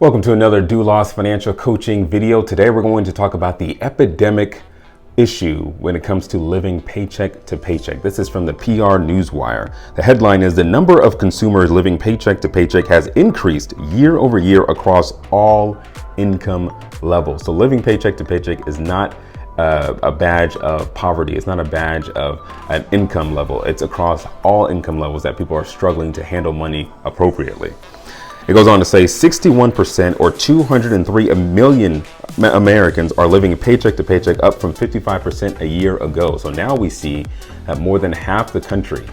Welcome to another Doulos Financial Coaching video. Today we're going to talk about the epidemic issue when it comes to living paycheck to paycheck. This is from the PR Newswire. The headline is the number of consumers living paycheck to paycheck has increased year over year across all income levels. So living paycheck to paycheck is not a badge of poverty. It's not a badge of an income level. It's across all income levels that people are struggling to handle money appropriately. It goes on to say 61% or 203 million Americans are living paycheck to paycheck, up from 55% a year ago. So now we see that more than half the country,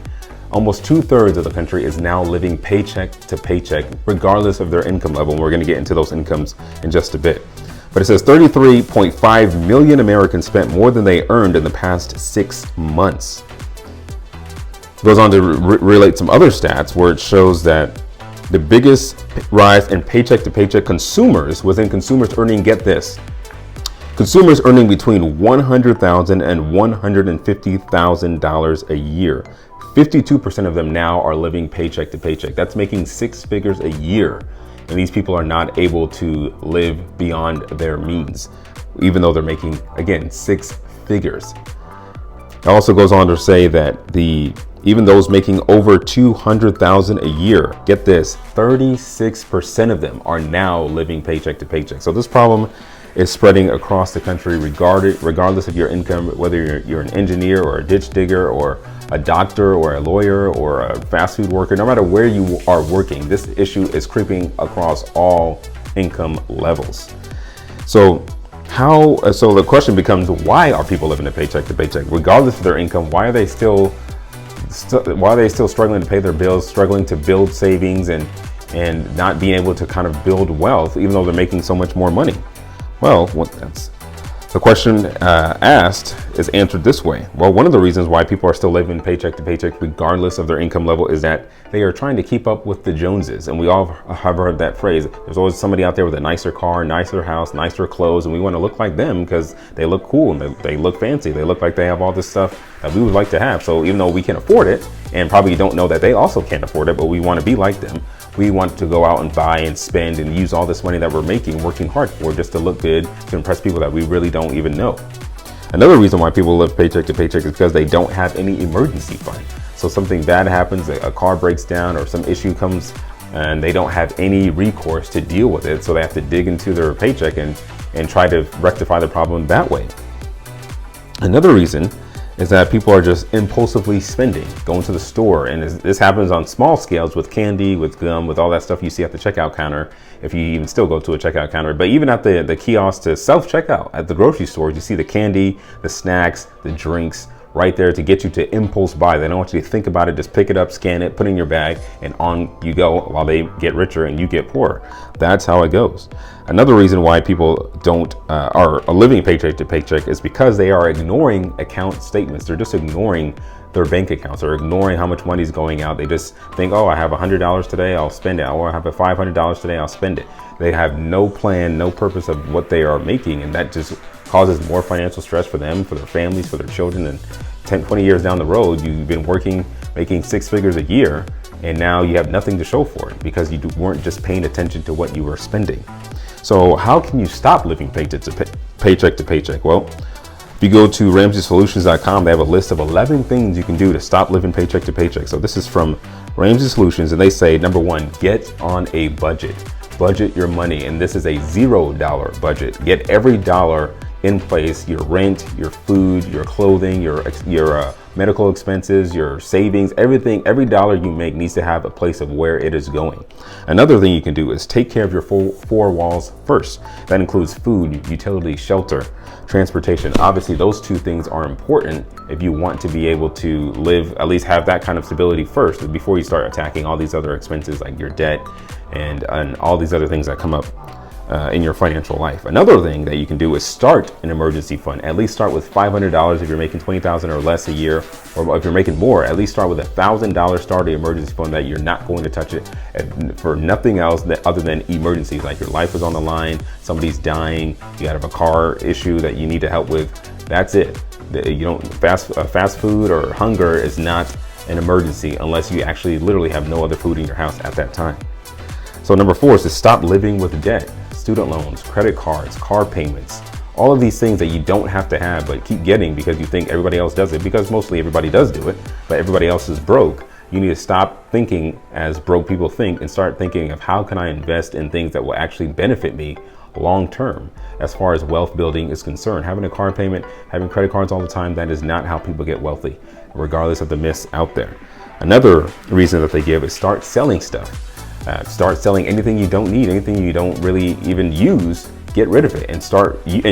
almost 2/3 of the country, is now living paycheck to paycheck, regardless of their income level. And we're going to get into those incomes in just a bit. But it says 33.5 million Americans spent more than they earned in the past 6 months. It goes on to relate some other stats where it shows that the biggest rise in paycheck to paycheck consumers was in consumers earning, get this, consumers earning between $100,000 and $150,000 a year. 52% of them now are living paycheck to paycheck. That's making 6 figures a year. And these people are not able to live beyond their means, even though they're making, again, 6 figures. It also goes on to say that even those making over $200,000 a year, get this, 36% of them are now living paycheck to paycheck. So this problem is spreading across the country, regardless of your income, whether you're an engineer or a ditch digger or a doctor or a lawyer or a fast food worker. No matter where you are working, this issue is creeping across all income levels. So the question becomes, why are people living a paycheck to paycheck? Regardless of their income, why are they still struggling to pay their bills, struggling to build savings and not being able to kind of build wealth, even though they're making so much more money? Well, the question asked is answered this way. Well, one of the reasons why people are still living paycheck to paycheck, regardless of their income level, is that they are trying to keep up with the Joneses. And we all have heard that phrase. There's always somebody out there with a nicer car, nicer house, nicer clothes, and we want to look like them because they look cool and they look fancy. They look like they have all this stuff that we would like to have. So even though we can afford it, and probably don't know that they also can't afford it, but we want to be like them. We want to go out and buy and spend and use all this money that we're making, working hard for, just to look good, to impress people that we really don't even know. Another reason why people live paycheck to paycheck is because they don't have any emergency fund. So something bad happens, a car breaks down or some issue comes and they don't have any recourse to deal with it. So they have to dig into their paycheck and try to rectify the problem that way. Another reason is that people are just impulsively spending, going to the store. And this happens on small scales with candy, with gum, with all that stuff you see at the checkout counter, if you even still go to a checkout counter. But even at the kiosk to self-checkout at the grocery stores, you see the candy, the snacks, the drinks right there to get you to impulse buy. They don't want you to think about it, just pick it up, scan it, put it in your bag, and on you go while they get richer and you get poorer. That's how it goes. Another reason why people are living paycheck to paycheck is because they are ignoring account statements. They're just ignoring their bank accounts or ignoring how much money is going out. They just think, oh, I have $100 today, I'll spend it. Or I have $500 today, I'll spend it. They have no plan, no purpose of what they are making, and that just causes more financial stress for them, for their families, for their children. And 10, 20 years down the road, you've been working, making 6 figures a year, and now you have nothing to show for it because you weren't just paying attention to what you were spending. So how can you stop living paycheck to paycheck? Well, if you go to RamseySolutions.com, they have a list of 11 things you can do to stop living paycheck to paycheck. So this is from Ramsey Solutions, and they say, number 1, get on a budget. Budget your money, and this is a $0 budget. Get every dollar in place, your rent, your food, your clothing, your medical expenses, your savings, everything, every dollar you make needs to have a place of where it is going. Another thing you can do is take care of your four walls first. That includes food, utilities, shelter, transportation. Obviously, those 2 things are important if you want to be able to live, at least have that kind of stability first before you start attacking all these other expenses like your debt and all these other things that come up in your financial life. Another thing that you can do is start an emergency fund. At least start with $500 if you're making $20,000 or less a year, or if you're making more, at least start with $1,000 starter emergency fund that you're not going to touch it for nothing else other than emergencies, like your life is on the line, somebody's dying, you have a car issue that you need to help with. That's it. You don't fast food or hunger is not an emergency unless you actually literally have no other food in your house at that time. So number 4 is to stop living with debt, student loans, credit cards, car payments, all of these things that you don't have to have but keep getting because you think everybody else does it, because mostly everybody does do it, but everybody else is broke. You need to stop thinking as broke people think and start thinking of how can I invest in things that will actually benefit me long term as far as wealth building is concerned. Having a car payment, having credit cards all the time, that is not how people get wealthy, regardless of the myths out there. Another reason that they give is start selling stuff. Start selling anything you don't need, anything you don't really even use. Get rid of it and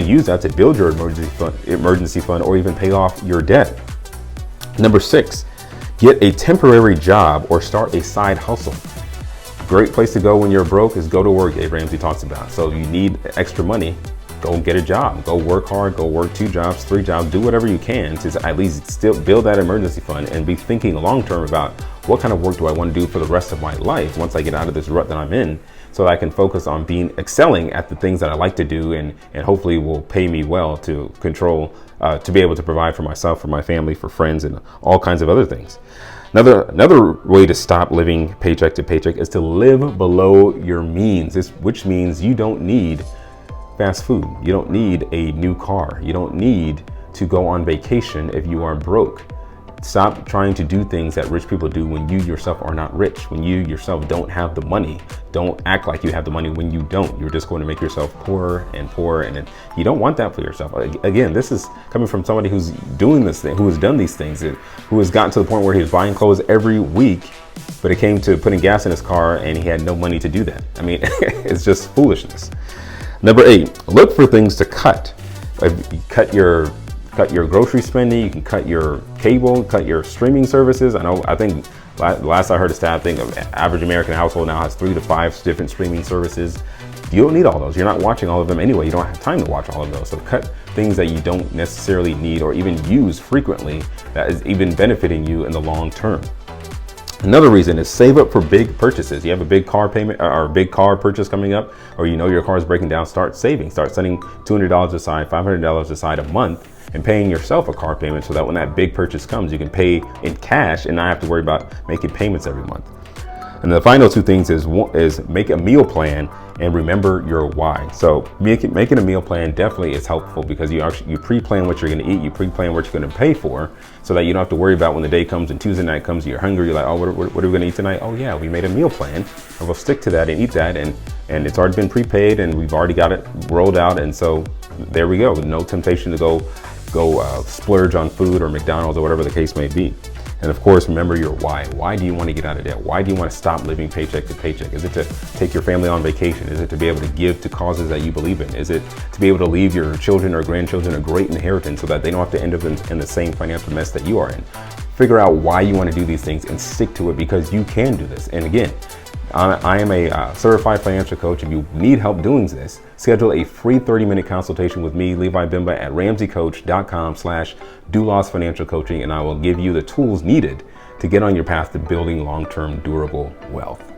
use that to build your emergency fund or even pay off your debt. Number 6, get a temporary job or start a side hustle. Great place to go when you're broke is go to work, Dave Ramsey talks about. So you need extra money, go get a job, go work hard, go work 2 jobs, 3 jobs, do whatever you can to at least still build that emergency fund and be thinking long term about what kind of work do I want to do for the rest of my life once I get out of this rut that I'm in, so that I can focus on excelling at the things that I like to do and hopefully will pay me well to control, to be able to provide for myself, for my family, for friends, and all kinds of other things. Another way to stop living paycheck to paycheck is to live below your means, which means you don't need fast food. You don't need a new car. You don't need to go on vacation if you are broke. Stop trying to do things that rich people do when you yourself are not rich, when you yourself don't have the money. Don't act like you have the money when you don't. You're just going to make yourself poorer and poorer, and you don't want that for yourself. Again, this is coming from somebody who's doing this thing, who has done these things, who has gotten to the point where he's buying clothes every week, but it came to putting gas in his car and he had no money to do that. I mean, it's just foolishness. Number 8, look for things to cut. Cut your grocery spending, you can cut your cable, cut your streaming services. I think last I heard a stat, I think of average American household now has 3 to 5 different streaming services. You don't need all those. You're not watching all of them anyway. You don't have time to watch all of those. So cut things that you don't necessarily need or even use frequently that is even benefiting you in the long term. Another reason is save up for big purchases. You have a big car payment or a big car purchase coming up, or you know your car is breaking down, start saving. Start setting $200 aside, $500 aside a month, and paying yourself a car payment so that when that big purchase comes, you can pay in cash and not have to worry about making payments every month. And the final 2 things is make a meal plan and remember your why. So making a meal plan definitely is helpful because you pre-plan what you're going to eat, you pre-plan what you're going to pay for, so that you don't have to worry about when the day comes and Tuesday night comes, you're hungry, you're like, oh, what are we going to eat tonight? Oh yeah, we made a meal plan and we'll stick to that and eat that, and it's already been prepaid and we've already got it rolled out, and so there we go. No temptation to go splurge on food or McDonald's or whatever the case may be. And of course, remember your why. Why do you want to get out of debt? Why do you want to stop living paycheck to paycheck? Is it to take your family on vacation? Is it to be able to give to causes that you believe in? Is it to be able to leave your children or grandchildren a great inheritance so that they don't have to end up in the same financial mess that you are in? Figure out why you want to do these things and stick to it, because you can do this. And again, I am a certified financial coach. If you need help doing this, schedule a free 30-minute consultation with me, Levi Bimba, at ramseycoach.com/Doulos Financial Coaching, and I will give you the tools needed to get on your path to building long-term durable wealth.